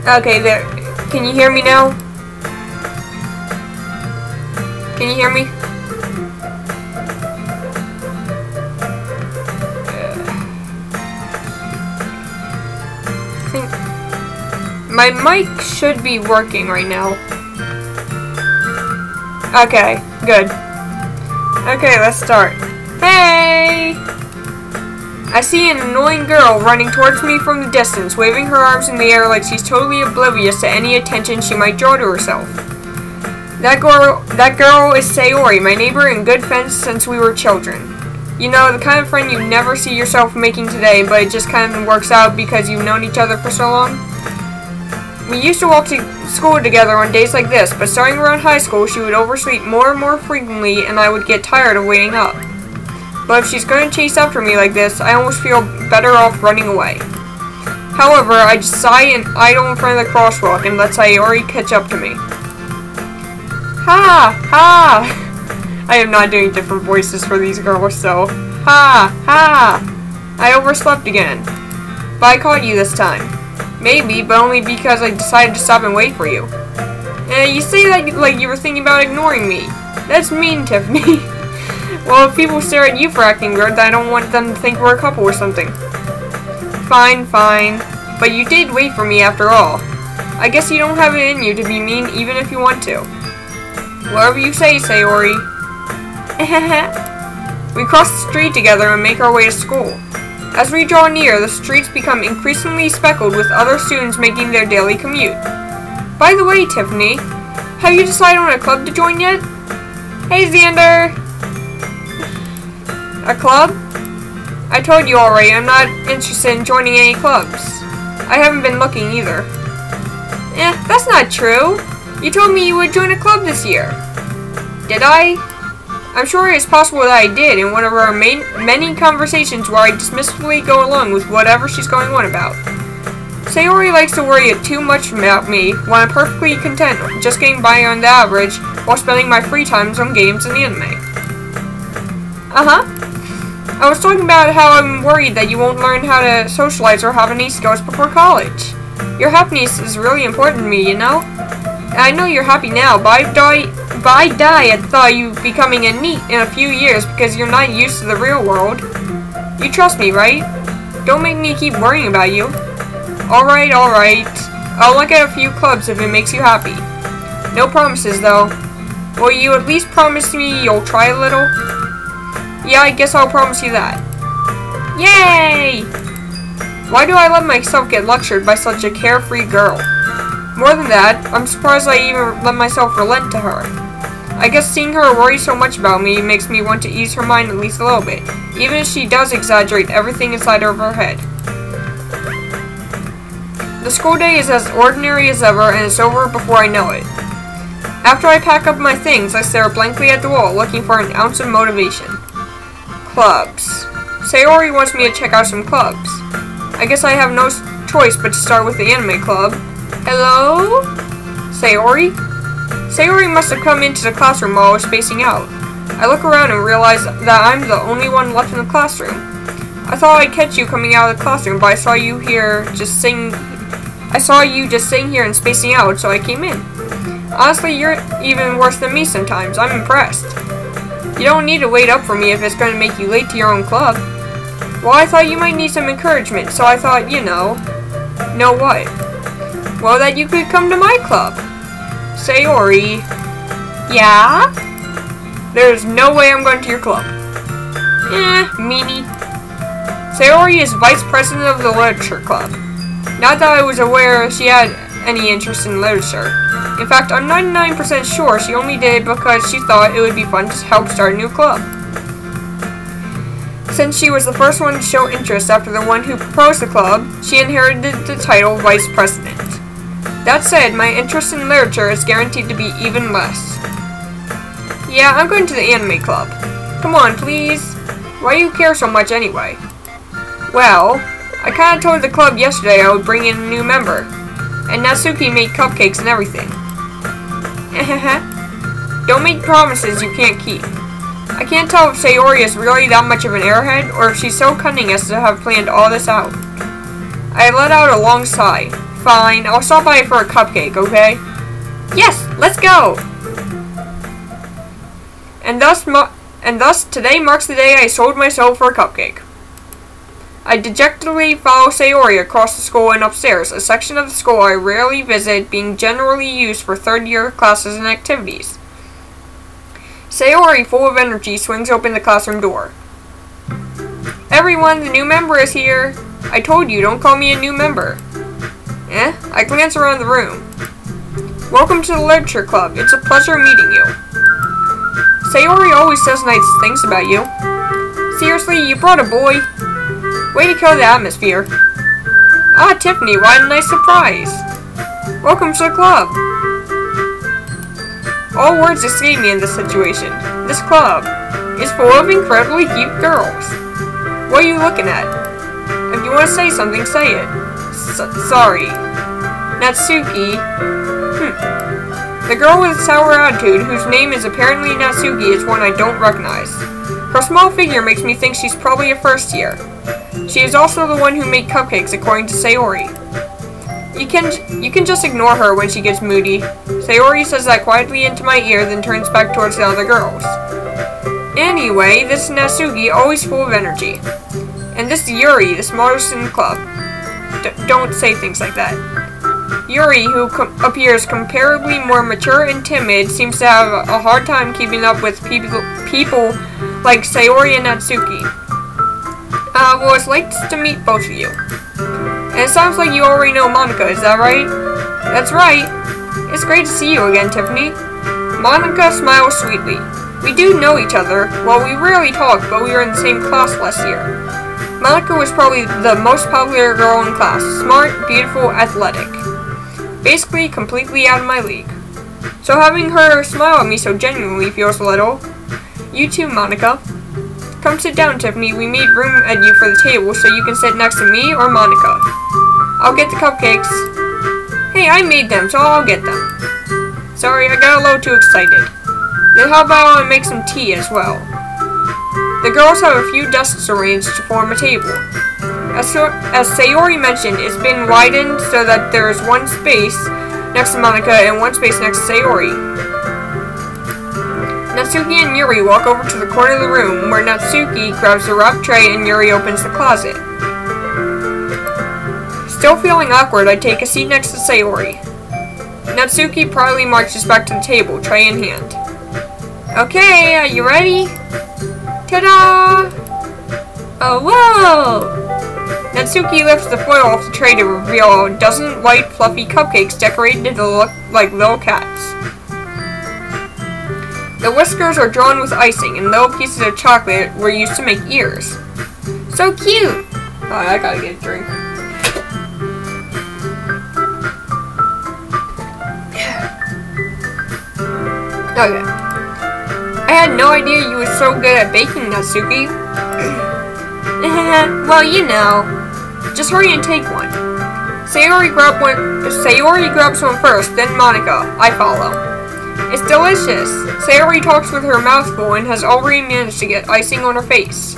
Okay, there. Can you hear me now? Can you hear me? I think my mic should be working right now. Okay, good. Okay, let's start. Hey! I see an annoying girl running towards me from the distance, waving her arms in the air like she's totally oblivious to any attention she might draw to herself. That girl is Sayori, my neighbor and good friend since we were children. You know, the kind of friend you never see yourself making today, but it just kind of works out because you've known each other for so long. We used to walk to school together on days like this, but starting around high school, she would oversleep more and more frequently, and I would get tired of waiting up. But if she's going to chase after me like this, I almost feel better off running away. However, I just sigh and idle in front of the crosswalk and let Sayori catch up to me. Ha! Ha! I am not doing different voices for these girls, so... Ha! Ha! I overslept again. But I caught you this time. Maybe, but only because I decided to stop and wait for you. You say that like you were thinking about ignoring me. That's mean, Tiffany. Well, if people stare at you for acting weird, I don't want them to think we're a couple or something. Fine, fine. But you did wait for me after all. I guess you don't have it in you to be mean even if you want to. Whatever you say, Sayori. We cross the street together and make our way to school. As we draw near, the streets become increasingly speckled with other students making their daily commute. By the way, Tiffany, have you decided on a club to join yet? Hey, Xander! A club? I told you already, I'm not interested in joining any clubs. I haven't been looking either. That's not true. You told me you would join a club this year. Did I? I'm sure it's possible that I did in one of our many conversations where I dismissively go along with whatever she's going on about. Sayori likes to worry too much about me when I'm perfectly content just getting by on the average while spending my free times on games and anime. Uh-huh. I was talking about how I'm worried that you won't learn how to socialize or have any skills before college. Your happiness is really important to me, you know? And I know you're happy now, but I die at the thought of you becoming a NEET in a few years because you're not used to the real world. You trust me, right? Don't make me keep worrying about you. Alright, alright. I'll look at a few clubs if it makes you happy. No promises, though. Will you at least promise me you'll try a little? Yeah, I guess I'll promise you that. Yay! Why do I let myself get lectured by such a carefree girl? More than that, I'm surprised I even let myself relent to her. I guess seeing her worry so much about me makes me want to ease her mind at least a little bit, even if she does exaggerate everything inside of her head. The school day is as ordinary as ever, and it's over before I know it. After I pack up my things, I stare blankly at the wall, looking for an ounce of motivation. Clubs. Sayori wants me to check out some clubs. I guess I have no choice but to start with the anime club. Hello? Sayori? Sayori must have come into the classroom while I was spacing out. I look around and realize that I'm the only one left in the classroom. I thought I'd catch you coming out of the classroom, but I saw you just sitting here and spacing out, so I came in. Honestly, you're even worse than me sometimes. I'm impressed. You don't need to wait up for me if it's going to make you late to your own club. Well, I thought you might need some encouragement, so I thought, you know. Know what? Well, that you could come to my club. Sayori. Yeah? There's no way I'm going to your club. Meanie. Sayori is vice president of the literature club. Not that I was aware she had any interest in literature. In fact, I'm 99% sure she only did it because she thought it would be fun to help start a new club. Since she was the first one to show interest after the one who proposed the club, she inherited the title Vice President. That said, my interest in literature is guaranteed to be even less. Yeah, I'm going to the anime club. Come on, please. Why do you care so much anyway? Well, I kinda told the club yesterday I would bring in a new member. And Natsuki made cupcakes and everything. Don't make promises you can't keep. I can't tell if Sayori is really that much of an airhead, or if she's so cunning as to have planned all this out. I let out a long sigh. Fine, I'll stop by for a cupcake, okay? Yes, let's go! And thus, today marks the day I sold my soul for a cupcake. I dejectedly follow Sayori across the school and upstairs, a section of the school I rarely visit, being generally used for third-year classes and activities. Sayori, full of energy, swings open the classroom door. Everyone, the new member is here! I told you, don't call me a new member. I glance around the room. Welcome to the Literature Club. It's a pleasure meeting you. Sayori always says nice things about you. Seriously, you brought a boy? Way to kill the atmosphere. Ah, Tiffany, what a nice surprise. Welcome to the club. All words escape me in this situation. This club is full of incredibly cute girls. What are you looking at? If you want to say something, say it. Sorry. Natsuki. The girl with a sour attitude, whose name is apparently Natsuki, is one I don't recognize. Her small figure makes me think she's probably a first year. She is also the one who made cupcakes, according to Sayori. You can just ignore her when she gets moody. Sayori says that quietly into my ear, then turns back towards the other girls. Anyway, this Natsuki, always full of energy. And this is Yuri, the smallest in the club. Don't say things like that. Yuri, who appears comparably more mature and timid, seems to have a hard time keeping up with people like Sayori and Natsuki. Well, it's nice to meet both of you. And it sounds like you already know Monica, is that right? That's right. It's great to see you again, Tiffany. Monica smiles sweetly. We do know each other. Well, we rarely talk, but we were in the same class last year. Monica was probably the most popular girl in class. Smart, beautiful, athletic. Basically, completely out of my league. So having her smile at me so genuinely feels a little. You too, Monica. Come sit down, Tiffany. We made room at you for the table, so you can sit next to me or Monica. I'll get the cupcakes. Hey, I made them, so I'll get them. Sorry, I got a little too excited. Then how about I make some tea as well? The girls have a few desks arranged to form a table. As Sayori mentioned, it's been widened so that there is one space next to Monica and one space next to Sayori. Natsuki and Yuri walk over to the corner of the room, where Natsuki grabs the wrap tray and Yuri opens the closet. Still feeling awkward, I take a seat next to Sayori. Natsuki proudly marches back to the table, tray in hand. Okay, are you ready? Ta-da! Oh, whoa! Natsuki lifts the foil off the tray to reveal a dozen white, fluffy cupcakes decorated to look like little cats. The whiskers are drawn with icing, and little pieces of chocolate were used to make ears. So cute! Oh, I gotta get a drink. Okay. I had no idea you were so good at baking, Natsuki. Well, you know. Just hurry and take one. Sayori grabs one first, then Monica. I follow. It's delicious. Sayori talks with her mouth full and has already managed to get icing on her face.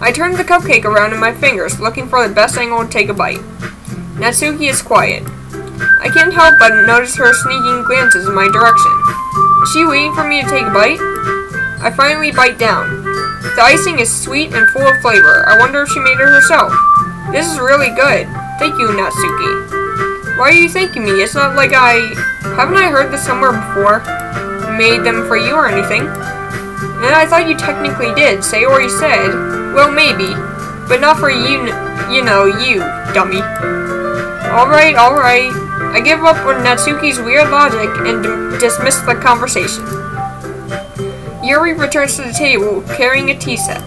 I turn the cupcake around in my fingers, looking for the best angle to take a bite. Natsuki is quiet. I can't help but notice her sneaking glances in my direction. Is she waiting for me to take a bite? I finally bite down. The icing is sweet and full of flavor. I wonder if she made it herself. This is really good. Thank you, Natsuki. Why are you thanking me? It's not like haven't I heard this somewhere before? Made them for you or anything? And I thought you technically did. Sayori said, well, maybe. But not for you, you dummy. Alright. I give up on Natsuki's weird logic and dismiss the conversation. Yuri returns to the table, carrying a tea set.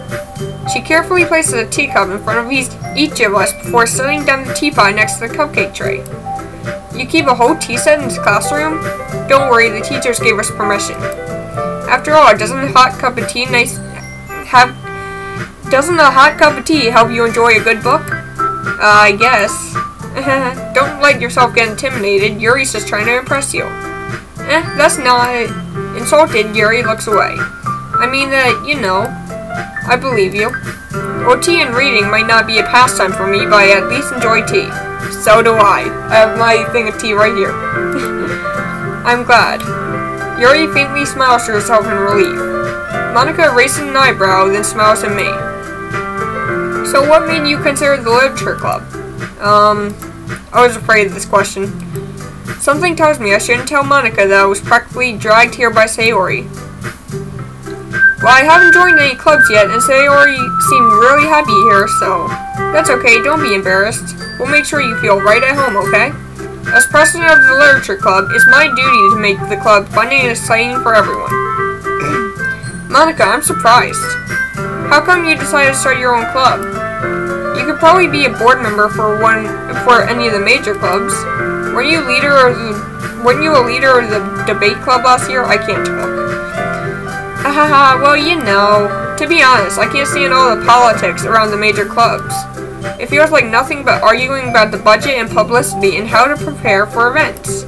She carefully places a teacup in front of each of us before setting down the teapot next to the cupcake tray. You keep a whole tea set in this classroom? Don't worry, the teachers gave us permission. After all, doesn't a hot cup of tea help you enjoy a good book? I guess. Don't let yourself get intimidated. Yuri's just trying to impress you. That's not... Insulted, Yuri looks away. I mean that, I believe you. Well, tea and reading might not be a pastime for me, but I at least enjoy tea. So do I. I have my thing of tea right here. I'm glad. Yuri faintly smiles to herself in relief. Monica raises an eyebrow, then smiles at me. So what made you consider the literature club? I was afraid of this question. Something tells me I shouldn't tell Monica that I was practically dragged here by Sayori. Well, I haven't joined any clubs yet, and Sayori seemed really happy here, so that's okay, don't be embarrassed. We'll make sure you feel right at home, okay? As president of the literature club, it's my duty to make the club fun and exciting for everyone. Monica, I'm surprised. How come you decided to start your own club? You could probably be a board member for any of the major clubs. Weren't you a leader of the debate club last year? I can't talk. Well, you know. To be honest, I can't stand all the politics around the major clubs. It feels like nothing but arguing about the budget and publicity and how to prepare for events.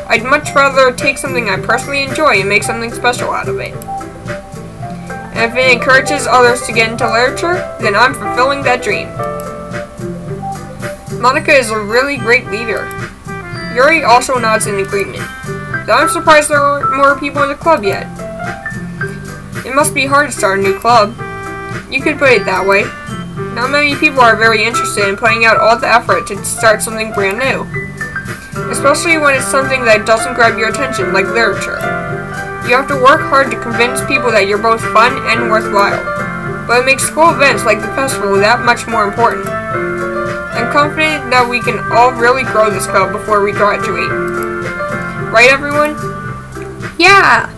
I'd much rather take something I personally enjoy and make something special out of it. And if it encourages others to get into literature, then I'm fulfilling that dream. Monica is a really great leader. Yuri also nods in agreement. Though I'm surprised there aren't more people in the club yet. It must be hard to start a new club. You could put it that way. Not many people are very interested in putting out all the effort to start something brand new. Especially when it's something that doesn't grab your attention, like literature. You have to work hard to convince people that you're both fun and worthwhile. But it makes school events like the festival that much more important. I'm confident that we can all really grow this club before we graduate. Right, everyone? Yeah!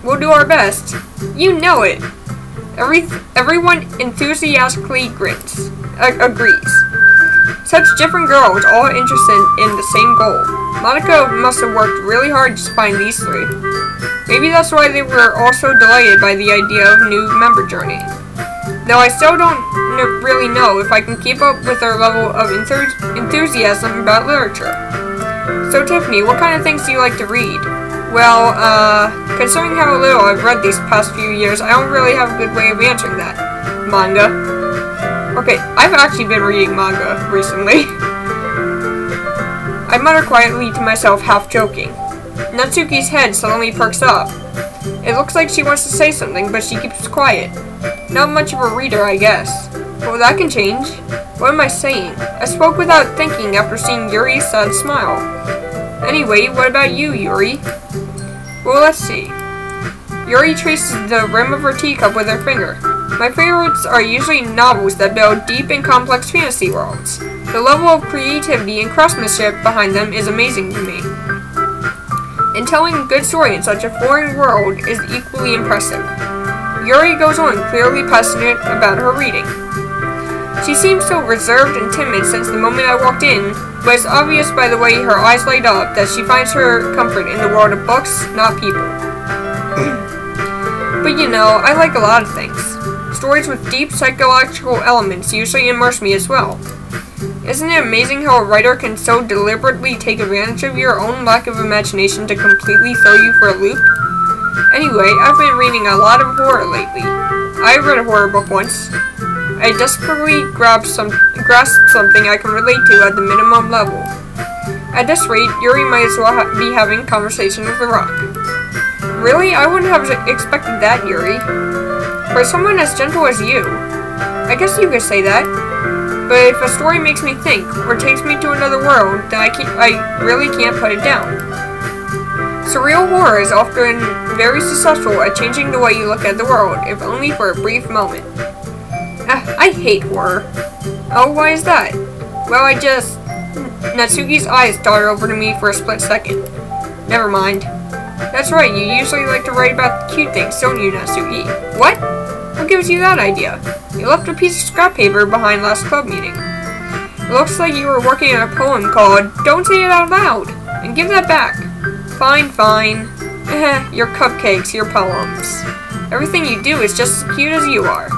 We'll do our best. You know it. Everyone enthusiastically agrees. Such different girls, all interested in the same goal. Monica must have worked really hard to find these three. Maybe that's why they were all so delighted by the idea of new member journey. Though I still don't really know if I can keep up with their level of enthusiasm about literature. So Tiffany, what kind of things do you like to read? Well, considering how little I've read these past few years, I don't really have a good way of answering that. Manga. Okay, I've actually been reading manga recently. I mutter quietly to myself, half joking. Natsuki's head suddenly perks up. It looks like she wants to say something, but she keeps quiet. Not much of a reader, I guess. Well, that can change. What am I saying? I spoke without thinking after seeing Yuri's sad smile. Anyway, what about you, Yuri? Well, let's see. Yuri traces the rim of her teacup with her finger. My favorites are usually novels that build deep and complex fantasy worlds. The level of creativity and craftsmanship behind them is amazing to me. And telling a good story in such a foreign world is equally impressive. Yuri goes on, clearly passionate about her reading. She seems so reserved and timid since the moment I walked in, but it's obvious by the way her eyes light up that she finds her comfort in the world of books, not people. But you know, I like a lot of things. Stories with deep psychological elements usually immerse me as well. Isn't it amazing how a writer can so deliberately take advantage of your own lack of imagination to completely throw you for a loop? Anyway, I've been reading a lot of horror lately. I read a horror book once. I desperately grasped something I can relate to at the minimum level. At this rate, Yuri might as well be having a conversation with a rock. Really? I wouldn't have expected that, Yuri. For someone as gentle as you. I guess you could say that. But if a story makes me think, or takes me to another world, then I really can't put it down. Surreal horror is often very successful at changing the way you look at the world, if only for a brief moment. I hate horror. Oh, why is that? Well, Natsuki's eyes darted over to me for a split second. Never mind. That's right, you usually like to write about the cute things, don't you, Natsuki? What? What gives you that idea? You left a piece of scrap paper behind last club meeting. It looks like you were working on a poem called Don't Say It Out Loud, and give that back. Fine, fine. Your cupcakes, your poems. Everything you do is just as cute as you are.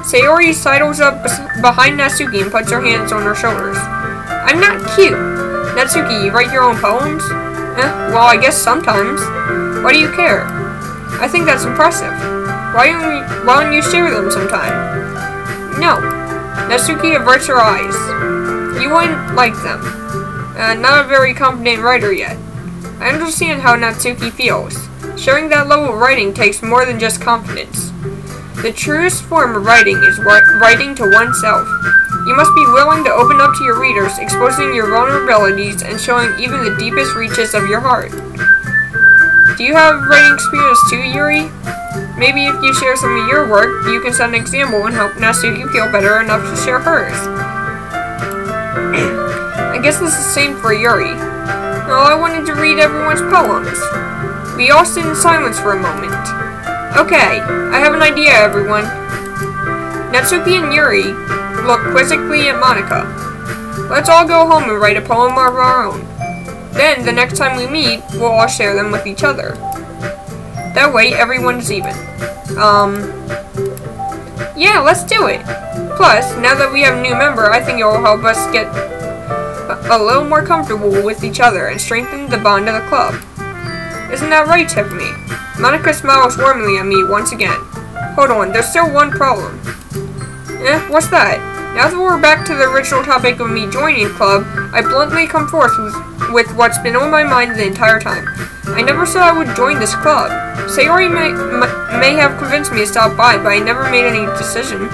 Sayori sidles up behind Natsuki and puts her hands on her shoulders. I'm not cute. Natsuki, you write your own poems? Well, I guess sometimes. Why do you care? I think that's impressive. Why don't you share them sometime? No. Natsuki averts her eyes. You wouldn't like them. Not a very confident writer yet. I understand how Natsuki feels. Sharing that level of writing takes more than just confidence. The truest form of writing is writing to oneself. You must be willing to open up to your readers, exposing your vulnerabilities and showing even the deepest reaches of your heart. Do you have writing experience too, Yuri? Maybe if you share some of your work, you can set an example and help Natsuki feel better enough to share hers. I guess this is the same for Yuri. Oh, I wanted to read everyone's poems. We all sit in silence for a moment. Okay, I have an idea, everyone. Natsuki and Yuri look quizzically at Monika. Let's all go home and write a poem of our own. Then, the next time we meet, we'll all share them with each other. That way, everyone's even. Yeah, let's do it. Plus, now that we have a new member, I think it will help us get a little more comfortable with each other and strengthen the bond of the club. Isn't that right, Tiffany? Monika smiles warmly at me once again. Hold on, there's still one problem. What's that? Now that we're back to the original topic of me joining the club, I bluntly come forth with what's been on my mind the entire time. I never said I would join this club. Sayori may have convinced me to stop by, but I never made any decision.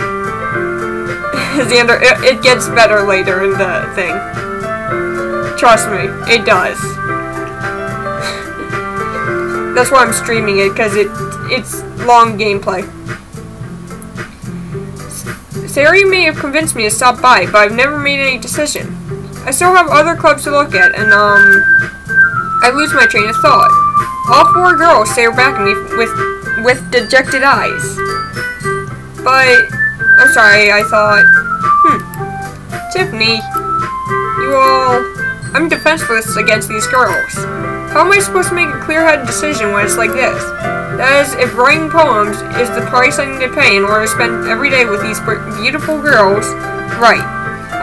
Xander, it gets better later in the thing. Trust me, it does. That's why I'm streaming it, because it's long gameplay. Sayori may have convinced me to stop by, but I've never made any decision. I still have other clubs to look at, and I lose my train of thought. All four girls stare back at me with dejected eyes. But, I'm sorry, I thought, Tiffany, I'm defenseless against these girls. How am I supposed to make a clear-headed decision when it's like this? That is, if writing poems is the price I need to pay in order to spend every day with these beautiful girls, right.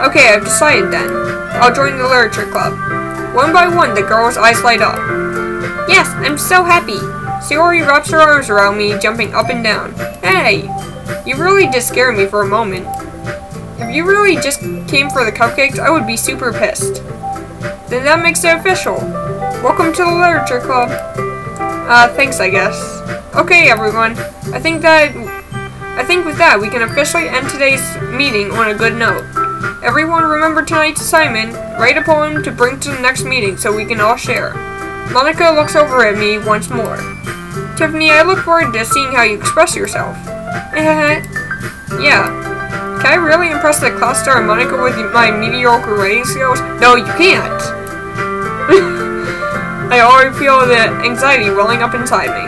Okay, I've decided then. I'll join the literature club. One by one, the girls' eyes light up. Yes, I'm so happy. Sayori wraps her arms around me, jumping up and down. Hey, you really did scare me for a moment. If you really just came for the cupcakes, I would be super pissed. Then that makes it official. Welcome to the literature club. Thanks, I guess. Okay, everyone. I think with that, we can officially end today's meeting on a good note. Everyone remember tonight's assignment. Write a poem to bring to the next meeting so we can all share. Monika looks over at me once more. Tiffany, I look forward to seeing how you express yourself. Yeah. Can I really impress the class star Monika with my mediocre writing skills? No, you can't. I already feel the anxiety welling up inside me.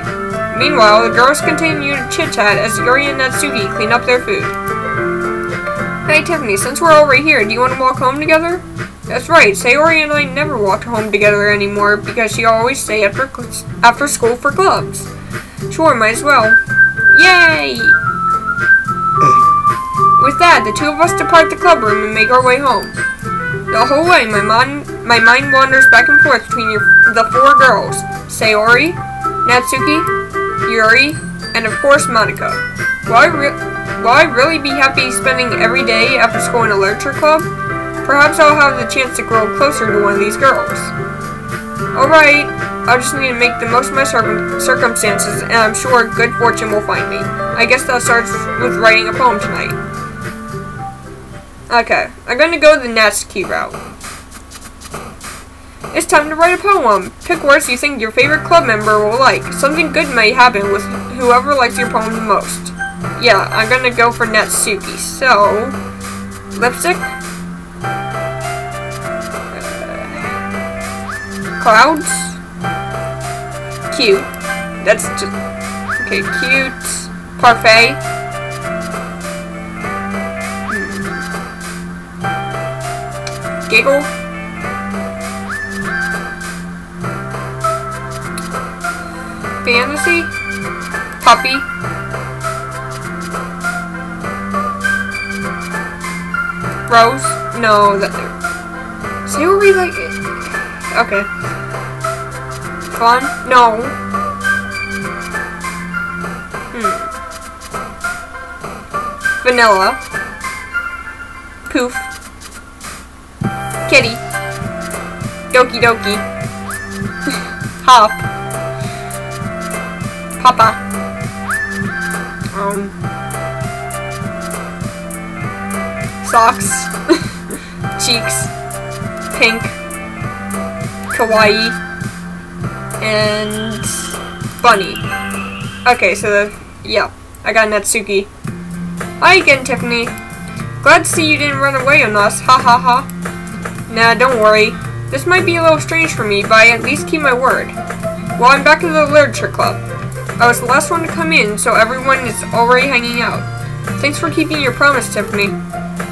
Meanwhile, the girls continue to chit-chat as Yuri and Natsuki clean up their food. Hey Tiffany, since we're already here, do you want to walk home together? That's right, Sayori and I never walk home together anymore because she always stays after school for clubs. Sure, might as well. Yay! With that, the two of us depart the club room and make our way home. The whole way, my mind wanders back and forth between the four girls, Sayori, Natsuki, Yuri, and of course Monika. Will I really be happy spending every day after school in a literature club? Perhaps I'll have the chance to grow closer to one of these girls. Alright, I'll just need to make the most of my circumstances, and I'm sure good fortune will find me. I guess that starts with writing a poem tonight. Okay, I'm going to go the Natsuki route. It's time to write a poem. Pick words you think your favorite club member will like. Something good may happen with whoever likes your poem the most. Yeah, I'm going to go for Natsuki. So, lipstick. Clouds. Cute. That's just... Okay, cute. Parfait. Giggle. Fantasy. Puppy. Rose. No, that. Say what we like. Okay. Fun. No. Vanilla. Poof. Kitty. Doki Doki. Hop. Papa. Socks. Cheeks. Pink. Kawaii. And Bunny. Okay, so yeah, I got Natsuki. Hi again, Tiffany. Glad to see you didn't run away on us. Ha ha ha. Nah, don't worry. This might be a little strange for me, but I at least keep my word. Well, I'm back in the literature club. I was the last one to come in, so everyone is already hanging out. Thanks for keeping your promise, Tiffany.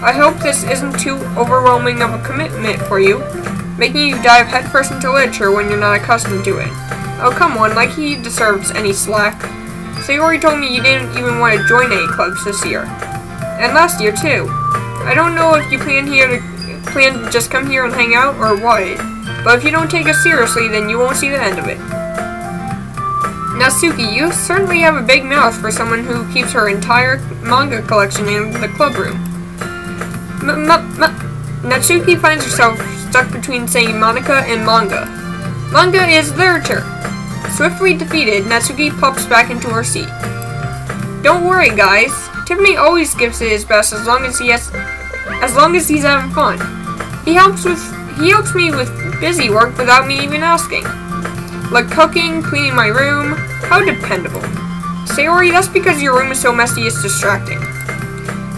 I hope this isn't too overwhelming of a commitment for you, making you dive headfirst into literature when you're not accustomed to it. Oh, come on, like he deserves any slack. Sayori told me you didn't even want to join any clubs this year. And last year, too. I don't know if you plan to just come here and hang out or what, but if you don't take us seriously, then you won't see the end of it. Natsuki, you certainly have a big mouth for someone who keeps her entire manga collection in the club room. Natsuki finds herself stuck between saying Monica and manga. Manga is literature. Swiftly defeated, Natsuki pops back into her seat. Don't worry, guys. Tiffany always gives it his best as long as he's having fun. He helps me with busy work without me even asking. Like cooking, cleaning my room. How dependable. Sayori, that's because your room is so messy it's distracting.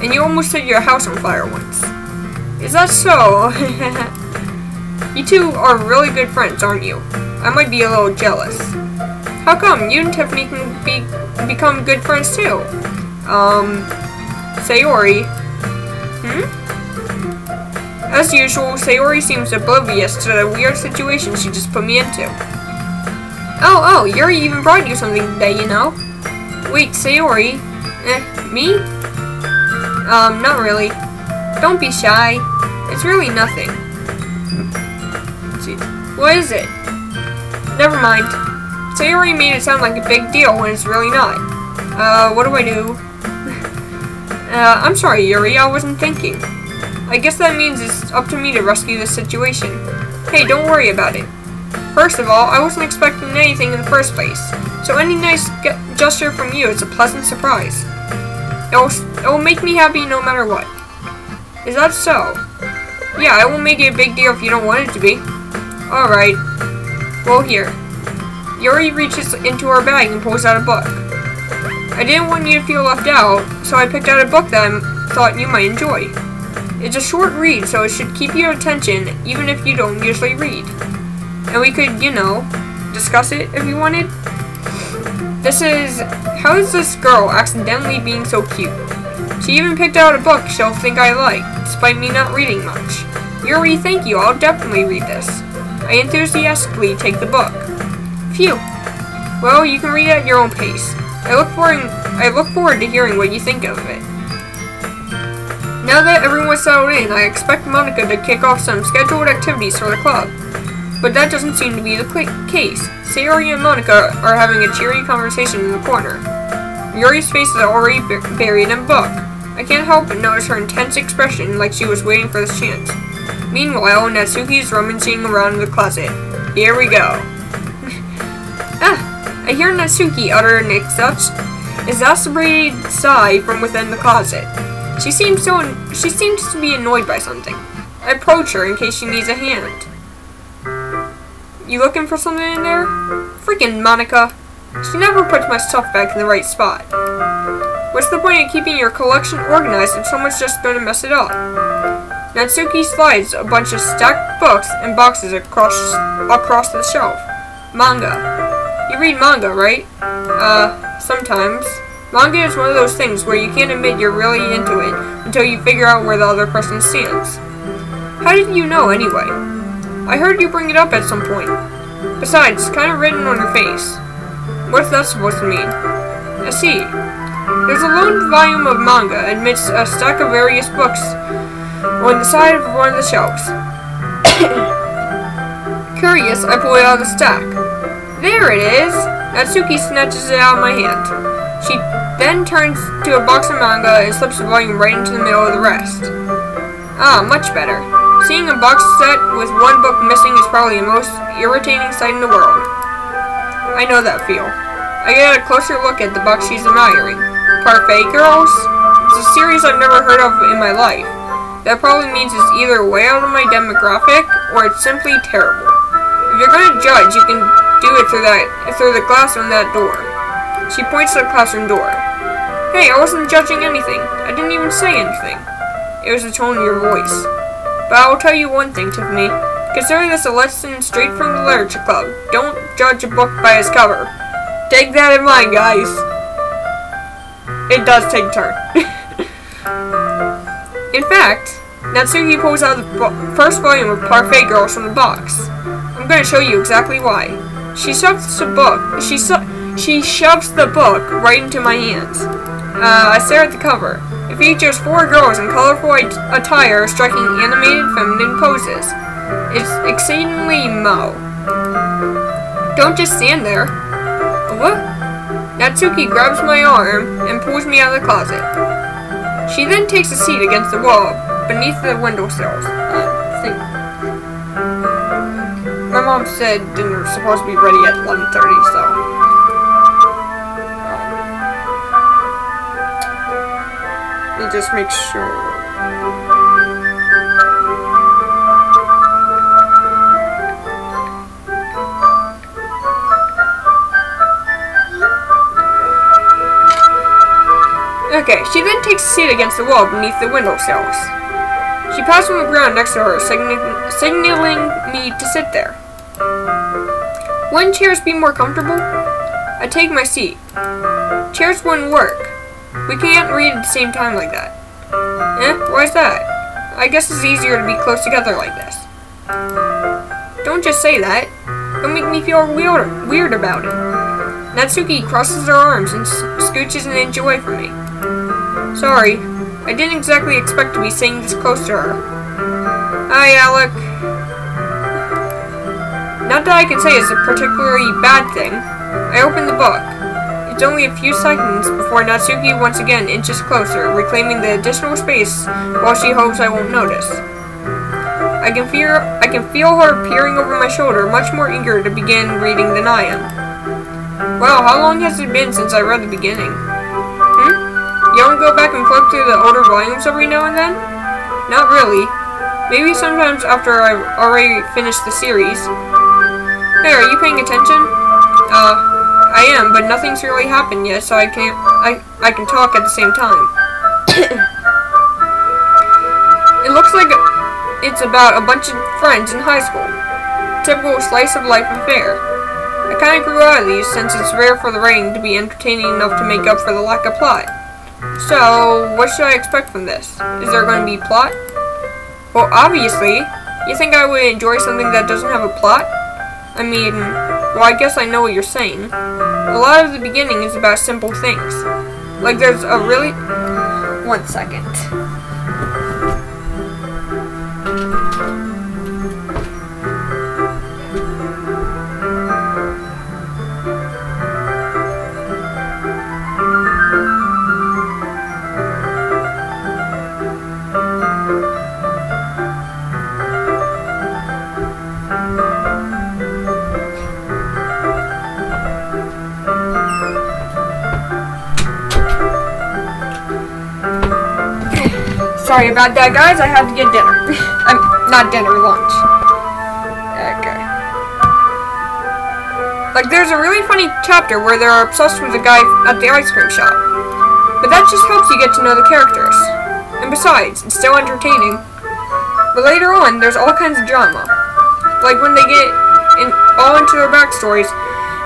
And you almost set your house on fire once. Is that so? You two are really good friends, aren't you? I might be a little jealous. How come? You and Tiffany can become good friends too. Sayori. As usual, Sayori seems oblivious to the weird situation she just put me into. Oh, Yuri even brought you something today, you know? Wait, Sayori? Me? Not really. Don't be shy. It's really nothing. Let's see. What is it? Never mind. Sayori made it sound like a big deal when it's really not. What do I do? I'm sorry, Yuri, I wasn't thinking. I guess that means it's up to me to rescue this situation. Hey, don't worry about it. First of all, I wasn't expecting anything in the first place, so any nice gesture from you is a pleasant surprise. It will make me happy no matter what. Is that so? Yeah, I won't make it a big deal if you don't want it to be. Alright. Well, here. Yuri reaches into her bag and pulls out a book. I didn't want you to feel left out, so I picked out a book that I thought you might enjoy. It's a short read, so it should keep your attention, even if you don't usually read. And we could, you know, discuss it if you wanted. This is, how is this girl accidentally being so cute? She even picked out a book she'll think I like, despite me not reading much. Yuri, thank you, I'll definitely read this. I enthusiastically take the book. Phew. Well, you can read it at your own pace. I look forward to hearing what you think of it. Now that everyone's settled in, I expect Monica to kick off some scheduled activities for the club. But that doesn't seem to be the case. Sayori and Monica are having a cheery conversation in the corner. Yuri's face is already buried in a book. I can't help but notice her intense expression like she was waiting for this chance. Meanwhile, Natsuki's rummaging around in the closet. Here we go. I hear Natsuki utter an exasperated sigh from within the closet. She seems to be annoyed by something. I approach her in case she needs a hand. You looking for something in there? Freaking Monica. She never puts my stuff back in the right spot. What's the point of keeping your collection organized if someone's just going to mess it up? Natsuki slides a bunch of stacked books and boxes across the shelf. Manga. You read manga, right? Sometimes. Manga is one of those things where you can't admit you're really into it until you figure out where the other person stands. How did you know, anyway? I heard you bring it up at some point. Besides, it's kind of written on your face. What's that supposed to mean? I see. There's a lone volume of manga amidst a stack of various books on the side of one of the shelves. Curious, I pull it out of the stack. There it is! Natsuki snatches it out of my hand. She then turns to a box of manga and slips the volume right into the middle of the rest. Ah, much better. Seeing a box set with one book missing is probably the most irritating sight in the world. I know that feel. I get a closer look at the box she's admiring. Parfait Girls? It's a series I've never heard of in my life. That probably means it's either way out of my demographic, or it's simply terrible. If you're gonna judge, you can do it through the glass on that door. She points to the classroom door. Hey, I wasn't judging anything. I didn't even say anything. It was the tone of your voice. But I will tell you one thing, Tiffany. Consider this a lesson straight from the Literature Club. Don't judge a book by its cover. Take that in mind, guys. It does take a turn. In fact, Natsuki pulls out the first volume of Parfait Girls from the box. I'm going to show you exactly why. She shoves the book. She shoves the book right into my hands. I stare at the cover. It features 4 girls in colorful attire striking animated feminine poses. It's exceedingly mo. Don't just stand there. What? Natsuki grabs my arm and pulls me out of the closet. She then takes a seat against the wall beneath the windowsills. My mom said dinner was supposed to be ready at 11:30, so. Let me just make sure. Okay, she then takes a seat against the wall beneath the windowsills. She passes on the ground next to her, signaling me to sit there. Wouldn't chairs be more comfortable? I take my seat. Chairs wouldn't work. We can't read at the same time like that. Why's that? I guess it's easier to be close together like this. Don't just say that. Don't make me feel weird about it. Natsuki crosses her arms and scooches an inch away from me. Sorry, I didn't exactly expect to be sitting this close to her. Hi, Alec. Not that I can say it's a particularly bad thing. I open the book. It's only a few seconds before Natsuki once again inches closer, reclaiming the additional space while she hopes I won't notice. I can feel her peering over my shoulder, much more eager to begin reading than I am. Well, how long has it been since I read the beginning? You don't go back and flip through the older volumes every now and then? Not really. Maybe sometimes after I've already finished the series. Hey, are you paying attention? I am, but nothing's really happened yet, so I can talk at the same time. It looks like it's about a bunch of friends in high school. Typical slice of life affair. I kinda grew out of these since it's rare for the writing to be entertaining enough to make up for the lack of plot. So, what should I expect from this? Is there going to be plot? Well, obviously. You think I would enjoy something that doesn't have a plot? I mean, well, I guess I know what you're saying. A lot of the beginning is about simple things. Like there's a really... 1 second. Sorry about that, guys. I had to get dinner. Not dinner, lunch. Okay. Like, there's a really funny chapter where they're obsessed with the guy at the ice cream shop. But that just helps you get to know the characters. And besides, it's still entertaining. But later on, there's all kinds of drama. Like when they get all into their backstories,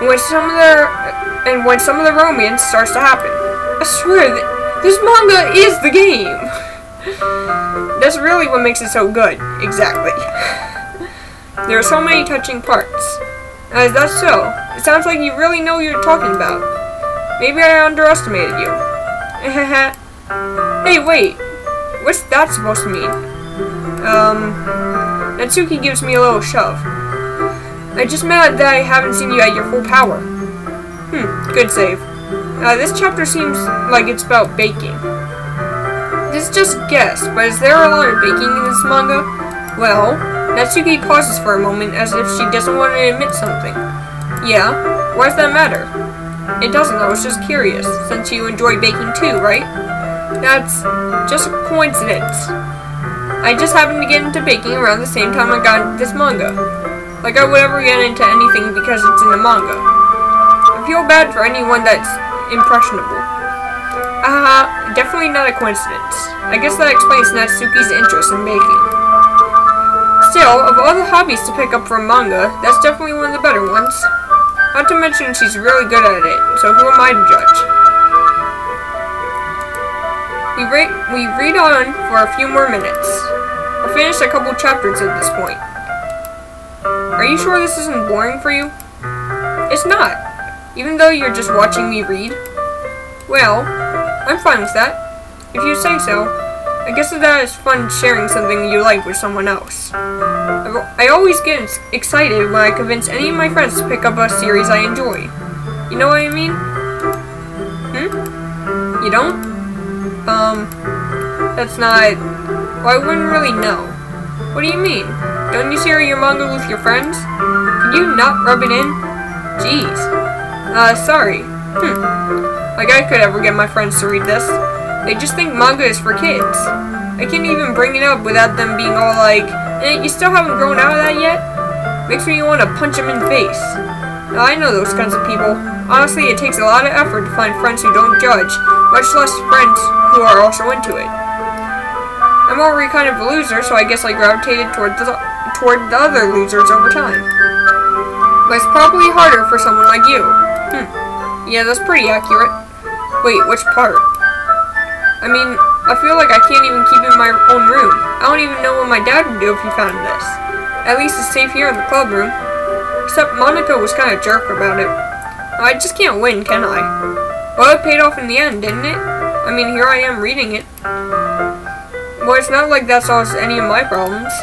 and when some of the romance starts to happen. I swear that this manga is the game. That's really what makes it so good. Exactly. There are so many touching parts. As that's so, it sounds like you really know what you're talking about. Maybe I underestimated you. Hey, wait. What's that supposed to mean? Natsuki gives me a little shove. I'm just mad that I haven't seen you at your full power. Good save. This chapter seems like it's about baking. This is just a guess, but is there a lot of baking in this manga? Well, Natsuki pauses for a moment as if she doesn't want to admit something. Yeah? Why does that matter? It doesn't, I was just curious, since you enjoy baking too, right? That's just a coincidence. I just happened to get into baking around the same time I got into this manga. Like I would ever get into anything because it's in the manga. I feel bad for anyone that's impressionable. Definitely not a coincidence. I guess that explains Natsuki's interest in baking. Still, of all the hobbies to pick up from manga, that's definitely one of the better ones. Not to mention she's really good at it, so who am I to judge? We read on for a few more minutes. We'll finish a couple chapters at this point. Are you sure this isn't boring for you? It's not, even though you're just watching me read. Well, I'm fine with that. If you say so. I guess that is fun sharing something you like with someone else. I always get excited when I convince any of my friends to pick up a series I enjoy. You know what I mean? You don't? That's not... Well, I wouldn't really know. What do you mean? Don't you share your manga with your friends? Could you not rub it in? Jeez. Sorry. Like I could ever get my friends to read this. They just think manga is for kids. I can't even bring it up without them being all like, you still haven't grown out of that yet? Makes me want to punch them in the face. Now, I know those kinds of people. Honestly, it takes a lot of effort to find friends who don't judge, much less friends who are also into it. I'm already kind of a loser, so I guess I gravitated toward the other losers over time. But it's probably harder for someone like you. Yeah, that's pretty accurate. Wait, which part? I mean, I feel like I can't even keep in my own room. I don't even know what my dad would do if he found this. At least it's safe here in the club room. Except Monica was kind of a jerk about it. I just can't win, can I? Well, it paid off in the end, didn't it? I mean, here I am reading it. Well, it's not like that solves any of my problems.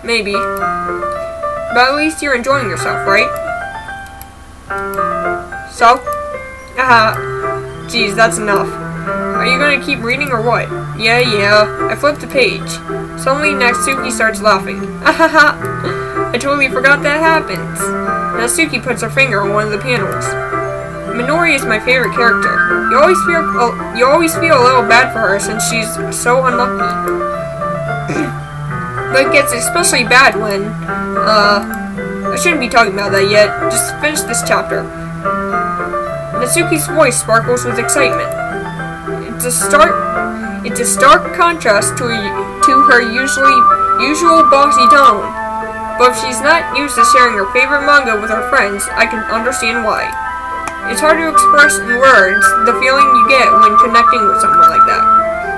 Maybe. But at least you're enjoying yourself, right? So? Geez, that's enough. Are you gonna keep reading or what? Yeah. I flipped the page. Suddenly, Natsuki starts laughing. I totally forgot that happens. Natsuki puts her finger on one of the panels. Minori is my favorite character. You always feel a little bad for her since she's so unlucky. But it gets especially bad when, I shouldn't be talking about that yet. Just finish this chapter. Natsuki's voice sparkles with excitement. It's a stark contrast to her usual bossy tone. But if she's not used to sharing her favorite manga with her friends, I can understand why. It's hard to express in words the feeling you get when connecting with someone like that.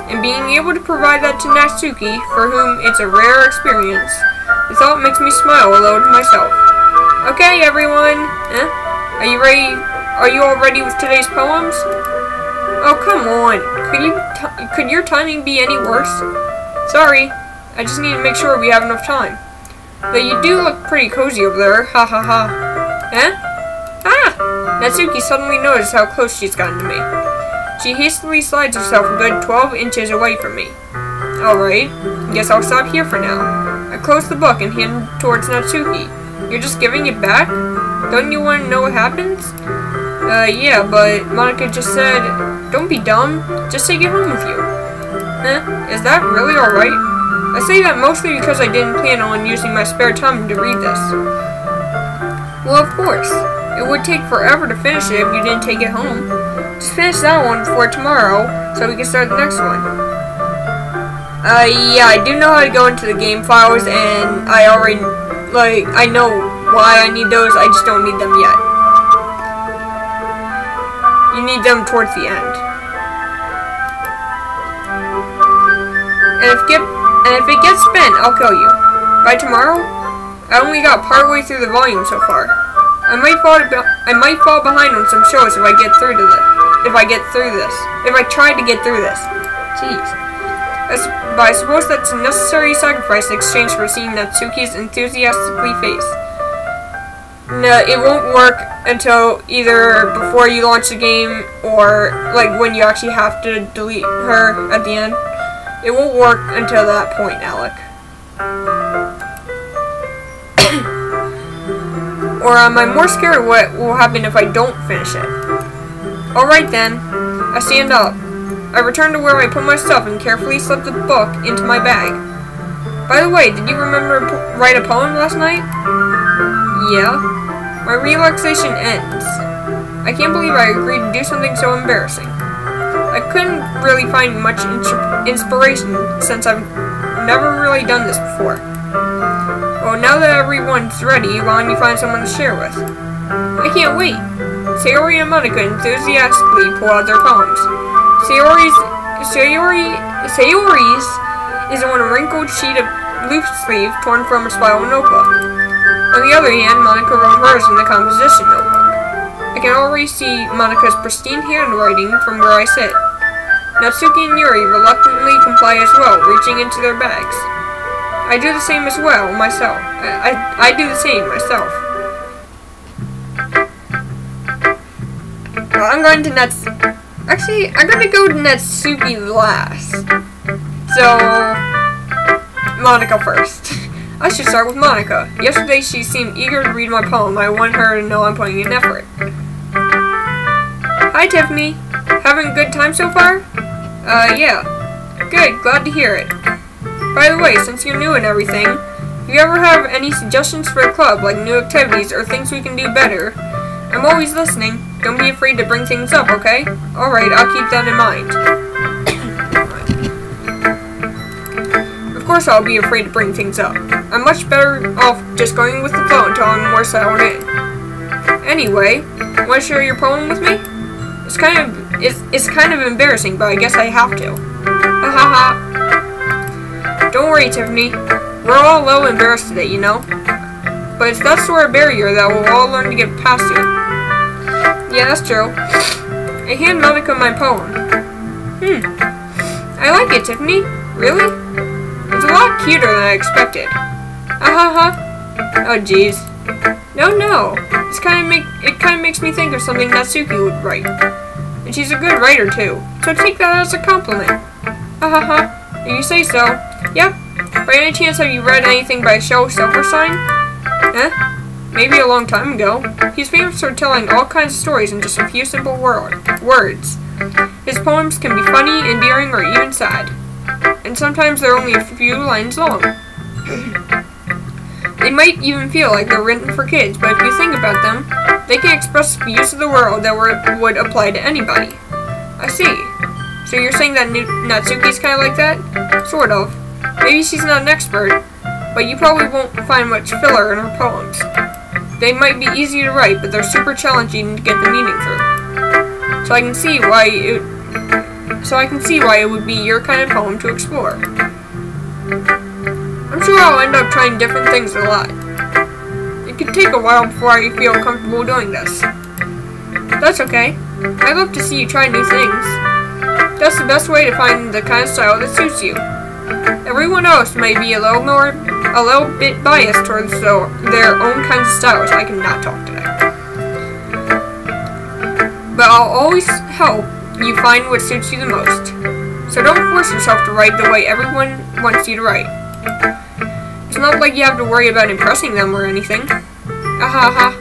And being able to provide that to Natsuki, for whom it's a rare experience, the thought makes me smile a little to myself. Okay, everyone. Are you ready? Are you all ready with today's poems? Oh, come on. Could your timing be any worse? Sorry. I just need to make sure we have enough time. But you do look pretty cozy over there. Ha ha ha. Natsuki suddenly noticed how close she's gotten to me. She hastily slides herself a good 12 inches away from me. Alright, guess I'll stop here for now. I close the book and hand it towards Natsuki. You're just giving it back? Don't you want to know what happens? Yeah, but Monica just said, don't be dumb, just take it home with you. Is that really alright? I say that mostly because I didn't plan on using my spare time to read this. Well, of course. It would take forever to finish it if you didn't take it home. Just finish that one before tomorrow, so we can start the next one. Yeah, I do know how to go into the game files, and I already, I know why I need those, I just don't need them yet. You need them towards the end. And if it gets spent, I'll kill you. By tomorrow? I only got partway through the volume so far. I might fall behind on some shows if I get through to this. If I try to get through this. Jeez. But I suppose that's a necessary sacrifice in exchange for seeing Natsuki's enthusiastically face. No, it won't work until either before you launch the game or like when you actually have to delete her at the end. It won't work until that point, Alec. Or I'm more scared of what will happen if I don't finish it. Alright then, I stand up. I return to where I put my stuff and carefully slip the book into my bag. By the way, did you remember to write a poem last night? Yeah. My relaxation ends. I can't believe I agreed to do something so embarrassing. I couldn't really find much inspiration since I've never really done this before. Well, now that everyone's ready, why don't you find someone to share with? I can't wait. Sayori and Monica enthusiastically pull out their poems. Sayori's is on a wrinkled sheet of loose sleeve torn from a spiral notebook. On the other hand, Monica wrote hers in the composition notebook. I can already see Monica's pristine handwriting from where I sit. Natsuki and Yuri reluctantly comply as well, reaching into their bags. I do the same as well, myself. I do the same myself. Well, I'm going to Actually, I'm going to go to Natsuki last. So, Monica first. I should start with Monica. Yesterday she seemed eager to read my poem. I want her to know I'm putting in effort. Hi Tiffany. Having a good time so far? Yeah. Good, glad to hear it. By the way, since you're new and everything, if you ever have any suggestions for a club, like new activities or things we can do better, I'm always listening. Don't be afraid to bring things up, okay? Alright, I'll keep that in mind. Of course I'll be afraid to bring things up. I'm much better off just going with the flow until I'm more settled in. Anyway, want to share your poem with me? It's kind of embarrassing, but I guess I have to. Ha ha ha. Don't worry, Tiffany. We're all a little embarrassed today, you know? But it's that sort of barrier that we'll all learn to get past it. Yeah, that's true. I hand Monica my poem. I like it, Tiffany. Really? It's a lot cuter than I expected. Ha. Oh, jeez. No. It kind of makes me think of something Natsuki would write. And she's a good writer, too. So take that as a compliment. Ha. If you say so. Yep. By any chance have you read anything by Shel Silverstein? Huh? Maybe a long time ago. He's famous for telling all kinds of stories in just a few simple words. His poems can be funny, endearing, or even sad. And sometimes they're only a few lines long. They might even feel like they're written for kids, but if you think about them, they can express views of the world that would apply to anybody. I see. So you're saying that Natsuki's kind of like that? Sort of. Maybe she's not an expert, but you probably won't find much filler in her poems. They might be easy to write, but they're super challenging to get the meaning through. So I can see why it would be your kind of poem to explore. I'm sure I'll end up trying different things a lot. It could take a while before I feel comfortable doing this. That's okay. I love to see you try new things. That's the best way to find the kind of style that suits you. Everyone else may be a little bit biased towards their own kinds of styles. I cannot talk today. But I'll always help you find what suits you the most. So don't force yourself to write the way everyone wants you to write. It's not like you have to worry about impressing them or anything. Ahaha.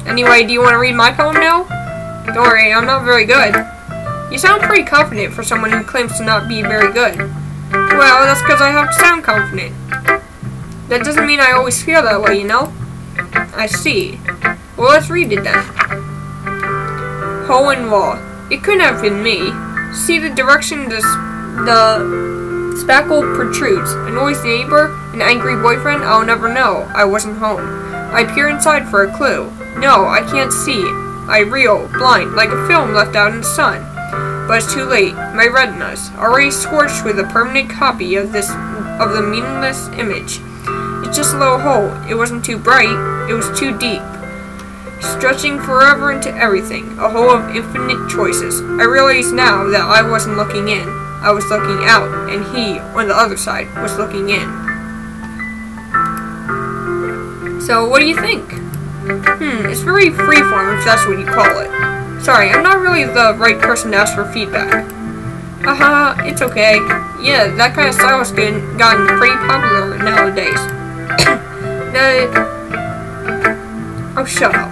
Anyway, do you want to read my poem now? Don't worry, I'm not very good. You sound pretty confident for someone who claims to not be very good. Well, that's because I have to sound confident. That doesn't mean I always feel that way, you know? I see. Well, let's read it then. Hole in wall. It couldn't have been me. See the direction the spackle protrudes. A noisy neighbor? An angry boyfriend? I'll never know. I wasn't home. I peer inside for a clue. No, I can't see. I reel, blind, like a film left out in the sun. But it's too late. My retinas, already scorched with a permanent copy of the meaningless image. It's just a little hole. It wasn't too bright. It was too deep. Stretching forever into everything. A hole of infinite choices. I realize now that I wasn't looking in. I was looking out, and he, on the other side, was looking in. So, what do you think? It's very freeform if that's what you call it. Sorry, I'm not really the right person to ask for feedback. Haha, it's okay. Yeah, that kind of style has gotten pretty popular nowadays. Oh, shut up.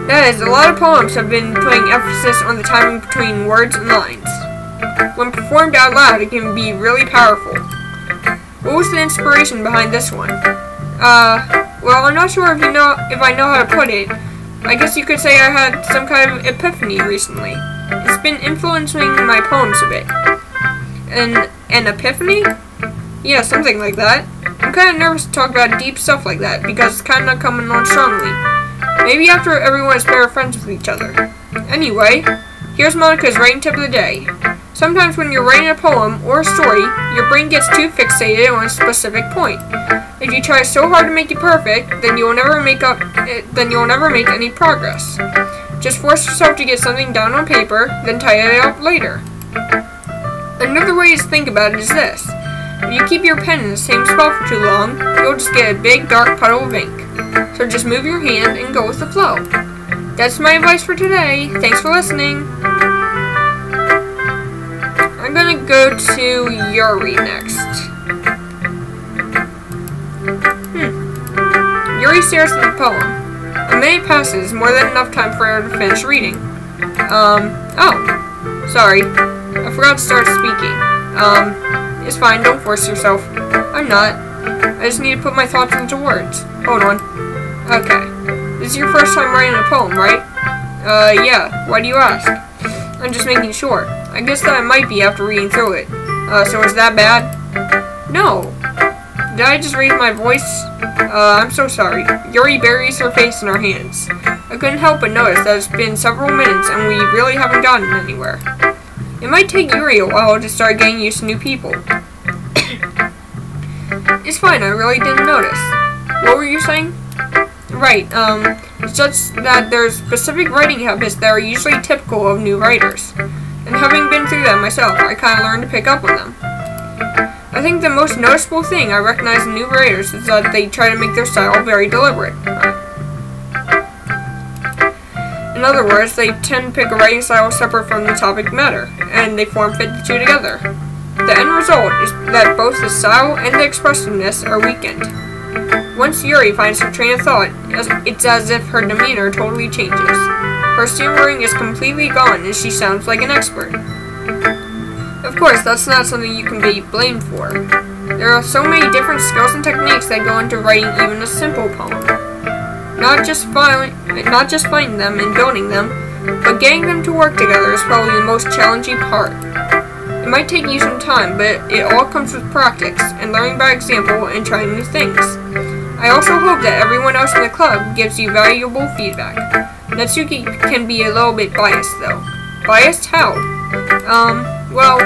That is, a lot of poems have been putting emphasis on the timing between words and lines. When performed out loud, it can be really powerful. What was the inspiration behind this one? Well, I'm not sure if I know how to put it. I guess you could say I had some kind of epiphany recently. It's been influencing my poems a bit. An epiphany? Yeah, something like that. I'm kind of nervous to talk about deep stuff like that, because it's kind of coming on strongly. Maybe after everyone is better friends with each other. Anyway, here's Monica's writing tip of the day. Sometimes when you're writing a poem or a story, your brain gets too fixated on a specific point. If you try so hard to make it perfect, then you'll never make any progress. Just force yourself to get something down on paper, then tidy it up later. Another way to think about it is this. If you keep your pen in the same spot for too long, you'll just get a big dark puddle of ink. So just move your hand and go with the flow. That's my advice for today. Thanks for listening. I'm gonna go to Yuri next. Yuri stares at the poem. A minute passes, more than enough time for her to finish reading. Oh, sorry. I forgot to start speaking. It's fine, don't force yourself. I'm not. I just need to put my thoughts into words. Hold on. Okay. This is your first time writing a poem, right? Yeah. Why do you ask? I'm just making sure. I guess that I might be after reading through it. So is that bad? No. Did I just raise my voice? I'm so sorry. Yuri buries her face in her hands. I couldn't help but notice that it's been several minutes and we really haven't gotten anywhere. It might take Yuri a while to start getting used to new people. It's fine, I really didn't notice. What were you saying? Right, it's just that there's specific writing habits that are usually typical of new writers. And having been through that myself, I kind of learned to pick up on them. I think the most noticeable thing I recognize in new writers is that they try to make their style very deliberate. In other words, they tend to pick a writing style separate from the topic matter, and they form-fit the two together. The end result is that both the style and the expressiveness are weakened. Once Yuri finds her train of thought, it's as if her demeanor totally changes. Her stammering is completely gone and she sounds like an expert. Of course, that's not something you can be blamed for. There are so many different skills and techniques that go into writing even a simple poem. Not just finding them and building them, but getting them to work together is probably the most challenging part. It might take you some time, but it all comes with practice and learning by example and trying new things. I also hope that everyone else in the club gives you valuable feedback. Natsuki can be a little bit biased though. Biased? How? Well,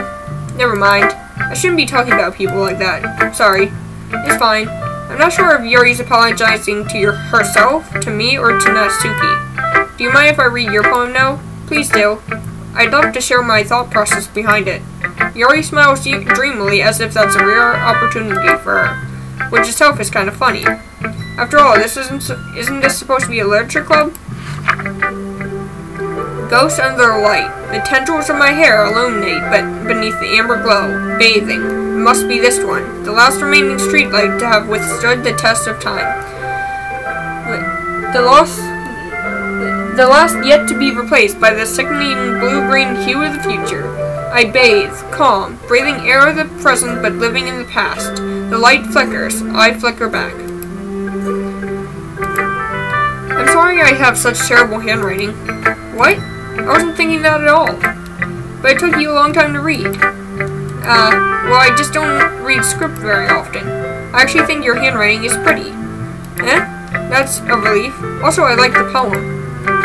never mind. I shouldn't be talking about people like that. Sorry. It's fine. I'm not sure if Yuri's apologizing to herself, to me, or to Natsuki. Do you mind if I read your poem now? Please do. I'd love to share my thought process behind it. Yuri smiles dreamily as if that's a rare opportunity for her, which itself is kind of funny. After all, isn't this supposed to be a literature club? Ghosts under the light. The tendrils of my hair illuminate beneath the amber glow, bathing. It must be this one, the last remaining streetlight to have withstood the test of time. The last yet to be replaced by the sickening blue-green hue of the future. I bathe, calm, breathing air of the present but living in the past. The light flickers, I flicker back. I'm sorry I have such terrible handwriting. What? I wasn't thinking that at all. But it took you a long time to read. Well, I just don't read script very often. I actually think your handwriting is pretty. That's a relief. Also, I like the poem.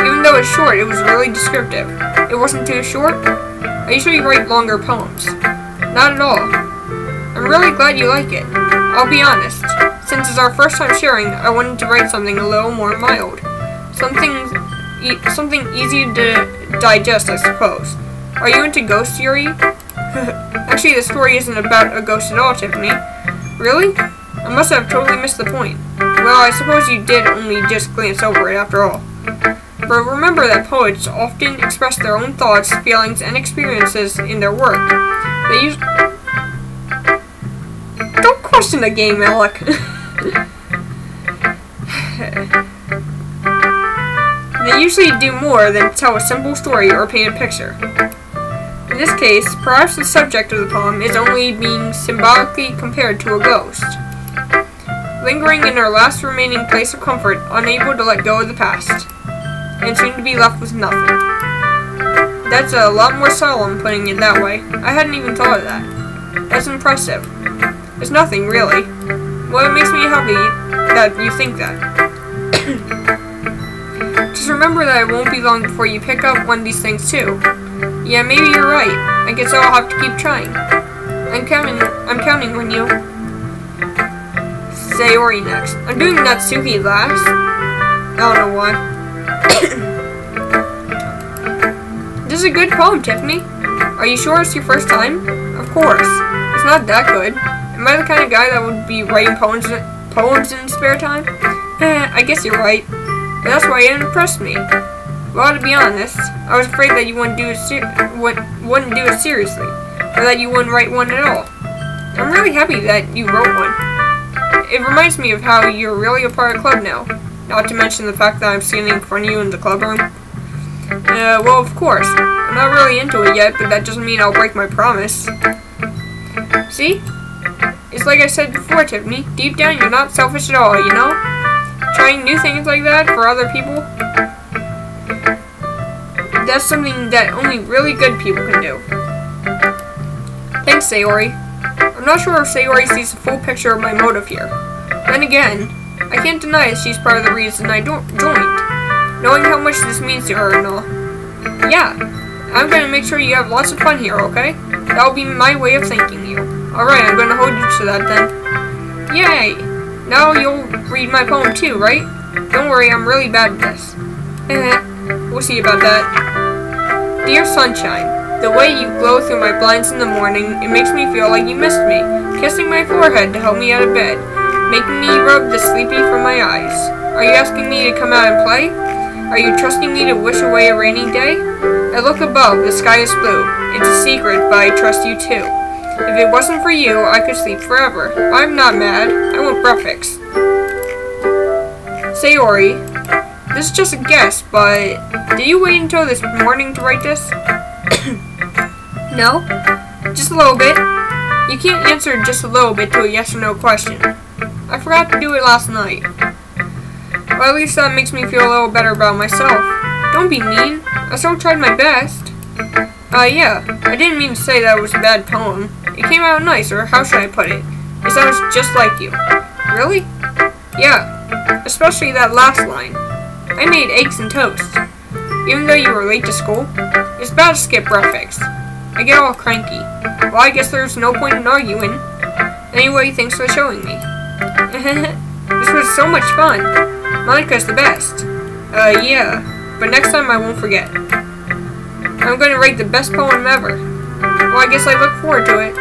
Even though it's short, it was really descriptive. It wasn't too short? I usually write longer poems. Not at all. I'm really glad you like it. I'll be honest. Since it's our first time sharing, I wanted to write something a little more mild. Something easy to digest, I suppose. Are you into ghosts, Yuri? Actually, the story isn't about a ghost at all, Tiffany. Really? I must have totally missed the point. Well, I suppose you did only just glance over it after all. But remember that poets often express their own thoughts, feelings, and experiences in their work. They use... Don't question the game, Alec. They usually do more than tell a simple story or paint a picture. In this case, perhaps the subject of the poem is only being symbolically compared to a ghost, lingering in her last remaining place of comfort, unable to let go of the past, and soon to be left with nothing. That's a lot more solemn putting it that way. I hadn't even thought of that. That's impressive. It's nothing, really. Well, it makes me happy that you think that. Just remember that it won't be long before you pick up one of these things, too. Yeah, maybe you're right. I guess I'll have to keep trying. I'm counting on you. Sayori next. I'm doing Natsuki last. I don't know why. This is a good poem, Tiffany. Are you sure it's your first time? Of course. It's not that good. Am I the kind of guy that would be writing poems in spare time? I guess you're right. But that's why it impressed me. Well, to be honest, I was afraid that you wouldn't do it seriously, or that you wouldn't write one at all. I'm really happy that you wrote one. It reminds me of how you're really a part of the club now, not to mention the fact that I'm standing in front of you in the club room. Well, of course. I'm not really into it yet, but that doesn't mean I'll break my promise. See? It's like I said before, Tiffany. Deep down, you're not selfish at all, you know? Trying new things like that for other people, that's something that only really good people can do. Thanks, Sayori. I'm not sure if Sayori sees the full picture of my motive here. Then again, I can't deny that she's part of the reason I joined, knowing how much this means to her and all. Yeah, I'm gonna make sure you have lots of fun here, okay? That'll be my way of thanking you. Alright, I'm gonna hold you to that then. Yay! Now you'll read my poem too, right? Don't worry, I'm really bad at this. We'll see about that. Dear sunshine, the way you glow through my blinds in the morning, it makes me feel like you missed me, kissing my forehead to help me out of bed, making me rub the sleepy from my eyes. Are you asking me to come out and play? Are you trusting me to wish away a rainy day? I look above, the sky is blue. It's a secret, but I trust you too. If it wasn't for you, I could sleep forever. I'm not mad. I want breakfast. Sayori, this is just a guess, but did you wait until this morning to write this? No? Just a little bit? You can't answer just a little bit to a yes or no question. I forgot to do it last night. Well, at least that makes me feel a little better about myself. Don't be mean. I still tried my best. Yeah. I didn't mean to say that it was a bad poem. It came out nice, or how should I put it? It sounds just like you. Really? Yeah. Especially that last line. I made eggs and toast. Even though you were late to school, it's bad to skip breakfast. I get all cranky. Well, I guess there's no point in arguing. Anyway, thanks for showing me. This was so much fun. Monica's the best. Yeah. But next time I won't forget. I'm going to write the best poem ever. Well, I guess I look forward to it.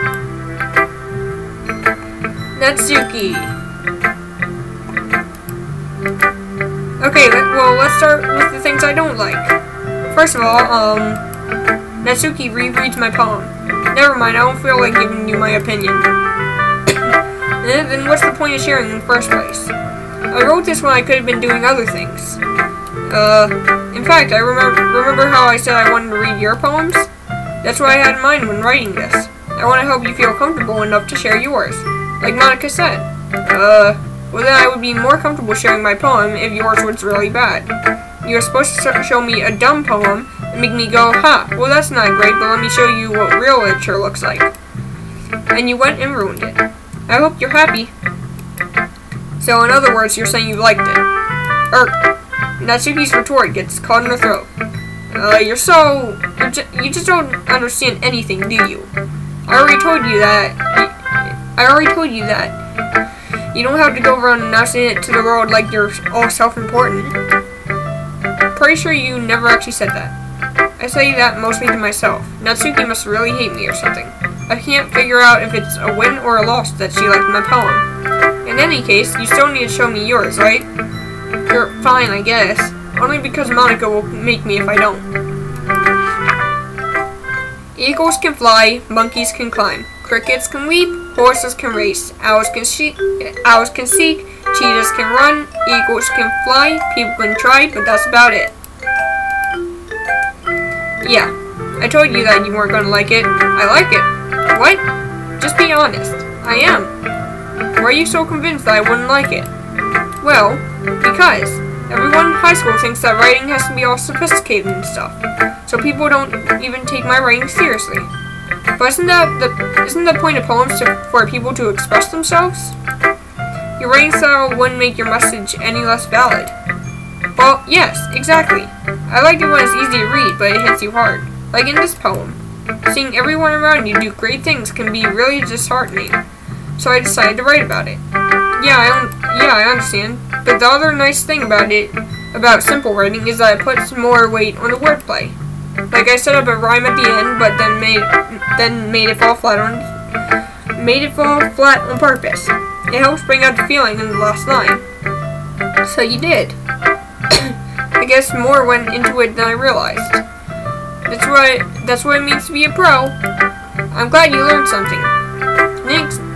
Natsuki. Okay, well, let's start with the things I don't like. First of all, Natsuki rereads my poem. Never mind, I don't feel like giving you my opinion. Then what's the point of sharing in the first place? I wrote this when I could have been doing other things. In fact, I remember how I said I wanted to read your poems? That's what I had in mind when writing this. I want to help you feel comfortable enough to share yours, like Monica said. Well then I would be more comfortable sharing my poem if yours was really bad. You were supposed to show me a dumb poem and make me go, ha, well that's not great, but let me show you what real literature looks like. And you went and ruined it. I hope you're happy. So in other words, you're saying you liked it. Natsuki's retort gets caught in her throat. You just don't understand anything, do you? I already told you that. You don't have to go around announcing it to the world like you're all self-important. Pretty sure you never actually said that. I say that mostly to myself. Natsuki must really hate me or something. I can't figure out if it's a win or a loss that she liked my poem. In any case, you still need to show me yours, right? You're fine, I guess. Only because Monica will make me if I don't. Eagles can fly, monkeys can climb. Crickets can leap, horses can race. Owls can seek, cheetahs can run, eagles can fly, people can try, but that's about it. Yeah, I told you that you weren't gonna like it. I like it. What? Just be honest. I am. Why are you so convinced that I wouldn't like it? Well, because everyone in high school thinks that writing has to be all sophisticated and stuff, so people don't even take my writing seriously. But isn't the point of poems for people to express themselves? Your writing style wouldn't make your message any less valid. Well, yes, exactly. I like it when it's easy to read, but it hits you hard. Like in this poem. Seeing everyone around you do great things can be really disheartening. So I decided to write about it. Yeah, I understand. But the other nice thing about simple writing, is that it puts more weight on the wordplay. Like I set up a rhyme at the end, but then made it fall flat on purpose. It helps bring out the feeling in the last line. So you did. I guess more went into it than I realized. That's what it means to be a pro. I'm glad you learned something.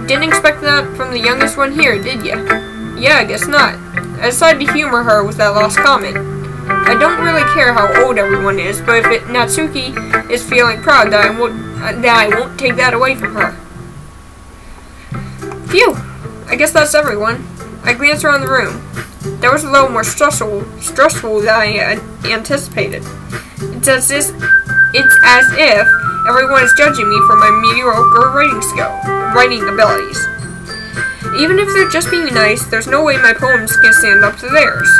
Didn't expect that from the youngest one here, did ya? Yeah, I guess not. I decided to humor her with that last comment. I don't really care how old everyone is, but if Natsuki is feeling proud, that I won't take that away from her. Phew! I guess that's everyone. I glanced around the room. That was a little more stressful than I had anticipated. It's as if everyone is judging me for my mediocre writing abilities. Even if they're just being nice, there's no way my poems can stand up to theirs.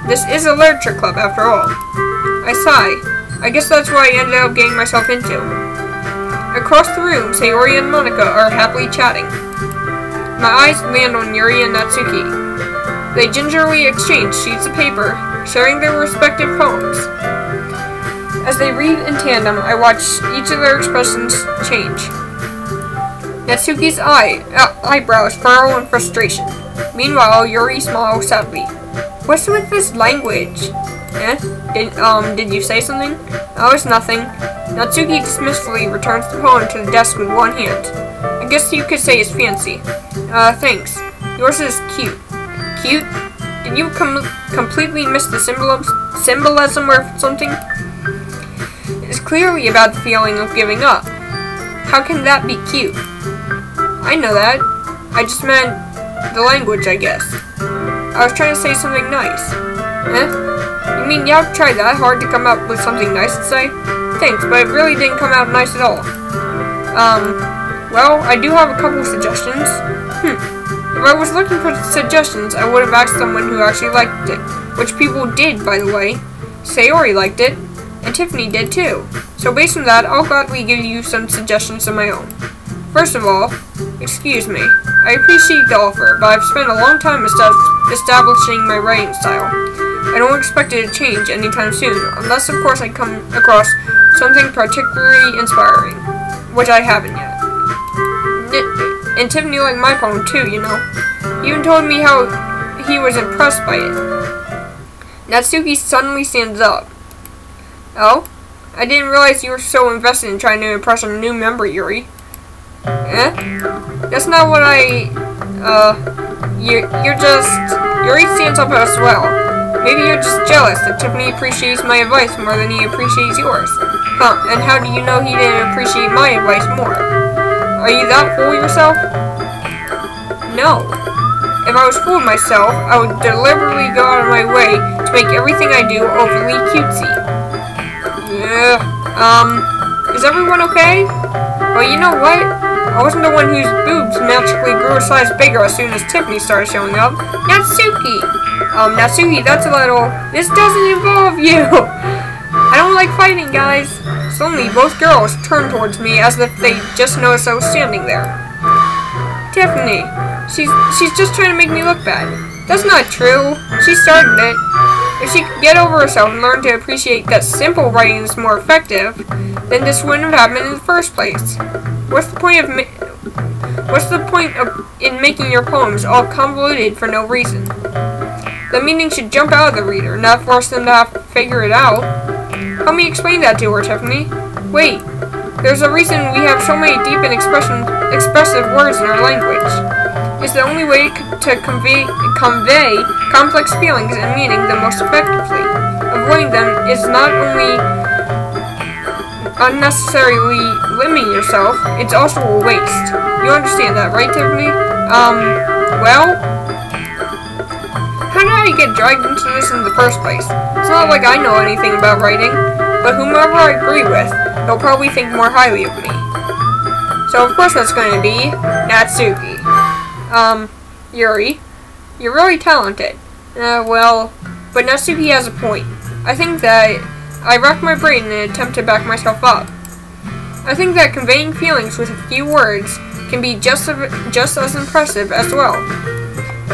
This is a literature club, after all. I sigh. I guess that's what I ended up getting myself into. Across the room, Sayori and Monica are happily chatting. My eyes land on Yuri and Natsuki. They gingerly exchange sheets of paper, sharing their respective poems. As they read in tandem, I watch each of their expressions change. Natsuki's eyebrows furrow in frustration. Meanwhile, Yuri smiles sadly. What's with this language? Did you say something? Oh, it's nothing. Natsuki dismissively returns the poem to the desk with one hand. I guess you could say it's fancy. Thanks. Yours is cute. Cute? Did you completely miss the symbolism or something? It's clearly about the feeling of giving up. How can that be cute? I know that. I just meant the language, I guess. I was trying to say something nice. You mean you have to try that hard to come up with something nice to say? Thanks, but it really didn't come out nice at all. Well, I do have a couple suggestions. If I was looking for suggestions, I would have asked someone who actually liked it. Which people did, by the way. Sayori liked it, and Tiffany did too. So based on that, I'll gladly give you some suggestions of my own. First of all, excuse me. I appreciate the offer, but I've spent a long time establishing my writing style. I don't expect it to change anytime soon, unless of course I come across something particularly inspiring, which I haven't yet. And Tiffany liked my poem too, you know. He even told me how he was impressed by it. Natsuki suddenly stands up. Oh? I didn't realize you were so invested in trying to impress a new member, Yuri. That's not what Yuri stands up as well. Maybe you're just jealous that Tiffany appreciates my advice more than he appreciates yours. And how do you know he didn't appreciate my advice more? Are you that full of yourself? No. If I was full of myself, I would deliberately go out of my way to make everything I do overly cutesy. Is everyone okay? Well, you know what? I wasn't the one whose boobs magically grew a size bigger as soon as Tiffany started showing up. Natsuki! Natsuki, that's a little... This doesn't involve you! I don't like fighting, guys. Suddenly, both girls turned towards me as if they just noticed I was standing there. Tiffany, she's just trying to make me look bad. That's not true. She started it. If she could get over herself and learn to appreciate that simple writing is more effective, then this wouldn't have happened in the first place. What's the point in making your poems all convoluted for no reason? The meaning should jump out of the reader, not force them to have to figure it out. Help me explain that to her, Tiffany. Wait, there's a reason we have so many deep and expressive words in our language. It's the only way to convey complex feelings and meaning the most effectively. Avoiding them is not only unnecessarily limiting yourself, it's also a waste. You understand that, right, Tiffany? Well, how did I get dragged into this in the first place? It's not like I know anything about writing, but whomever I agree with, they'll probably think more highly of me. So of course that's going to be Natsuki. Yuri, you're really talented. Well, but Natsuki has a point. I think that I racked my brain in an attempt to back myself up. I think that conveying feelings with a few words can be just as impressive as well.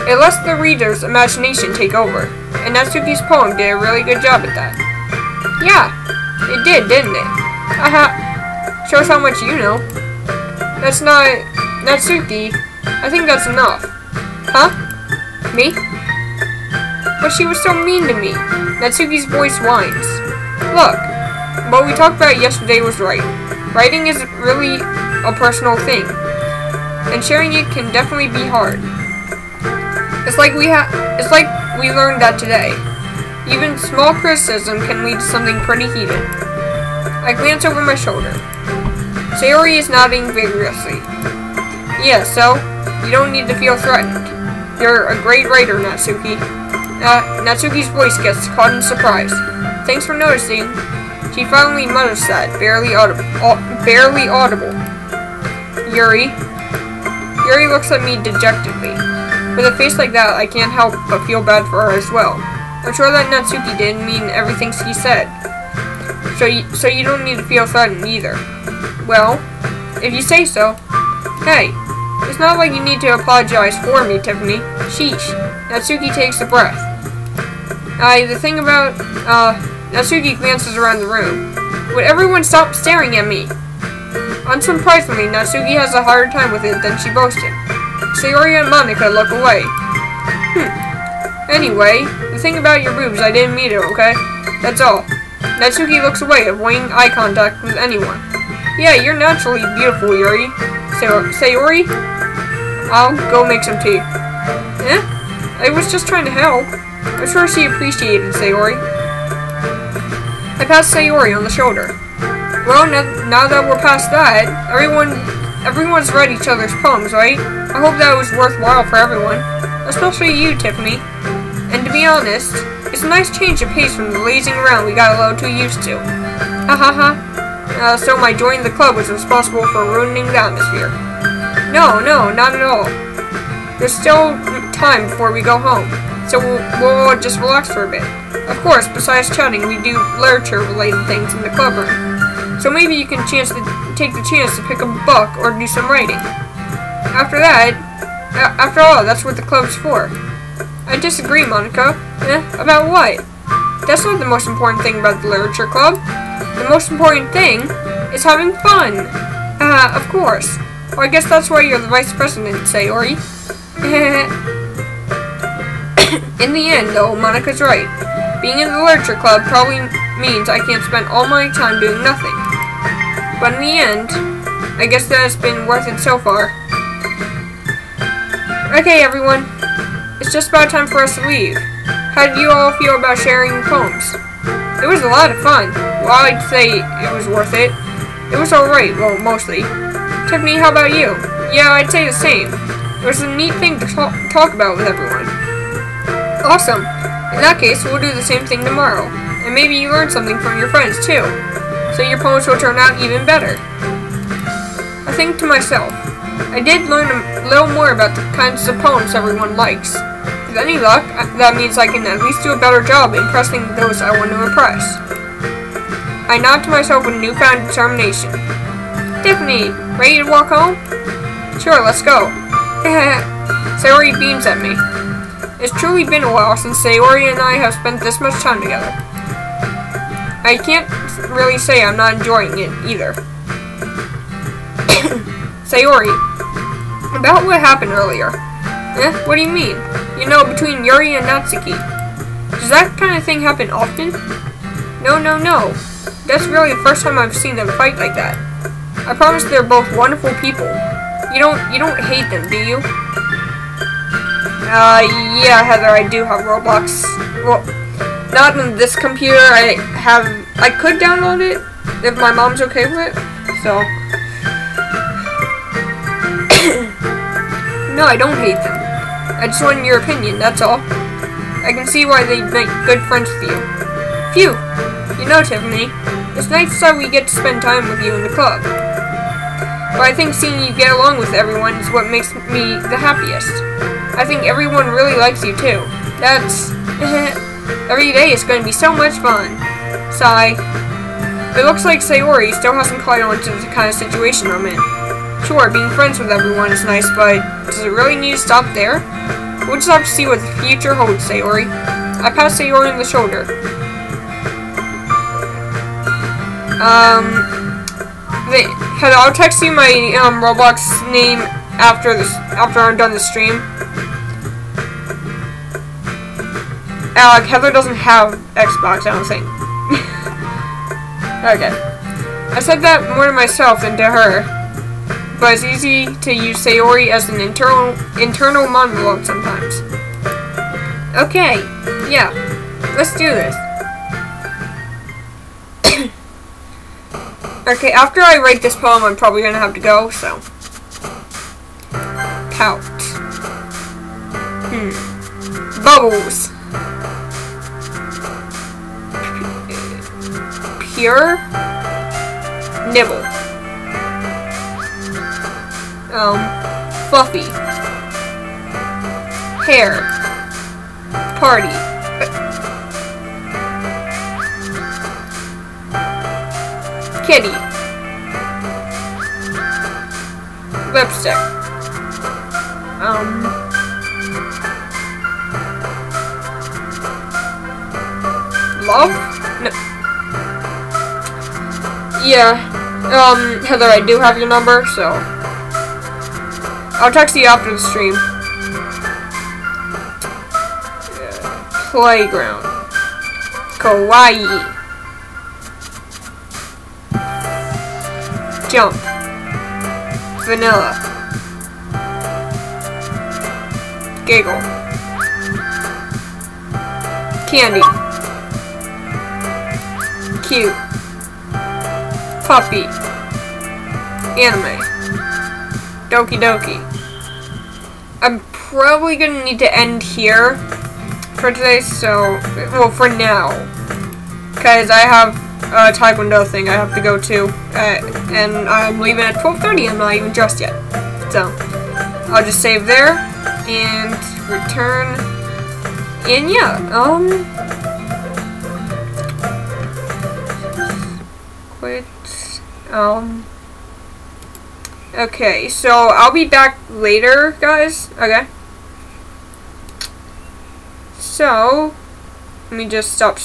It lets the reader's imagination take over, and Natsuki's poem did a really good job at that. Yeah, it did, didn't it? Haha, shows how much you know. That's not... Natsuki, I think that's enough. Huh? Me? But she was so mean to me. Natsuki's voice whines. Look, what we talked about yesterday was right. Writing is really a personal thing, and sharing it can definitely be hard. It's like we learned that today. Even small criticism can lead to something pretty heated. I glance over my shoulder. Sayori is nodding vigorously. Yeah, so you don't need to feel threatened. You're a great writer, Natsuki. Natsuki's voice gets caught in surprise. Thanks for noticing. She finally mutters that, barely audible. Yuri. Yuri looks at me dejectedly. With a face like that, I can't help but feel bad for her as well. I'm sure that Natsuki didn't mean everything he said. So you don't need to feel threatened either. Well, if you say so. Hey, it's not like you need to apologize for me, Tiffany. Sheesh. Natsuki takes a breath. The thing about, Natsuki glances around the room. Would everyone stop staring at me? Unsurprisingly, Natsuki has a harder time with it than she boasted. Sayori and Monica look away. Anyway, the thing about your boobs, I didn't mean it, okay? That's all. Natsuki looks away, avoiding eye contact with anyone. Yeah, you're naturally beautiful, Yuri. Sayori? I'll go make some tea. Eh? I was just trying to help. I'm sure she appreciated Sayori. I passed Sayori on the shoulder. Well, now that we're past that, everyone's read each other's poems, right? I hope that was worthwhile for everyone. Especially you, Tiffany. And to be honest, it's a nice change of pace from the lazing around we got a little too used to. Ha ha ha. So my joining the club was responsible for ruining the atmosphere. No, not at all. There's still time before we go home, so we'll just relax for a bit. Of course, besides chatting, we do literature-related things in the club room. So maybe you can take the chance to pick up a book or do some writing. After all, that's what the club's for. I disagree, Monica. About what? That's not the most important thing about the literature club. The most important thing is having fun. Of course. Well, I guess that's why you're the vice president, Sayori. In the end, though, Monica's right. Being in the literature club probably means I can't spend all my time doing nothing. But in the end, I guess that has been worth it so far. Okay, everyone. It's just about time for us to leave. How did you all feel about sharing poems? It was a lot of fun. Well, I'd say it was worth it. It was alright, well, mostly. Tiffany, how about you? Yeah, I'd say the same. It was a neat thing to talk about with everyone. Awesome. In that case, we'll do the same thing tomorrow. And maybe you learn something from your friends, too. So your poems will turn out even better. I think to myself, I did learn a little more about the kinds of poems everyone likes. With any luck, that means I can at least do a better job impressing those I want to impress. I nod to myself with newfound determination. Tiffany, ready to walk home? Sure, let's go. Sayori beams at me. It's truly been a while since Sayori and I have spent this much time together. I can't really say I'm not enjoying it either. Sayori, about what happened earlier. What do you mean? You know, between Yuri and Natsuki. Does that kind of thing happen often? No. That's really the first time I've seen them fight like that. I promise they're both wonderful people. You don't hate them, do you? Yeah, Heather, I do have Roblox. Well, not on this computer. I could download it if my mom's okay with it. So, no, I don't hate them. I just wanted your opinion, that's all. I can see why they make good friends with you. Phew! You know, Tiffany, it's nice that we get to spend time with you in the club. But I think seeing you get along with everyone is what makes me the happiest. I think everyone really likes you too. That's... every day is going to be so much fun. Sigh. It looks like Sayori still hasn't caught on to the kind of situation I'm in. Sure, being friends with everyone is nice, but does it really need to stop there? We'll just have to see what the future holds, Sayori. I passed Sayori on the shoulder. Heather, I'll text you my Roblox name after I'm done the stream. Heather doesn't have Xbox, I don't think. Okay. I said that more to myself than to her. But it's easy to use Sayori as an internal monologue sometimes. Okay, yeah, let's do this. Okay, after I write this poem, I'm probably gonna have to go, so. Pout. Bubbles. Pure. Nibble. Fluffy. Hair. Party. Kitty. Lipstick. Love? No. Yeah. Heather, I do have your number, so I'll text you after the stream. Playground. Kawaii. Jump. Vanilla. Giggle. Candy. Cute. Puppy. Anime. Doki Doki. I'm probably gonna need to end here for today, so, well, for now, because I have a Taekwondo thing I have to go to, and I'm leaving at 12:30, I'm not even dressed yet, so, I'll just save there, and return, and yeah, quit, okay, so I'll be back later, guys, okay? So, let me just stop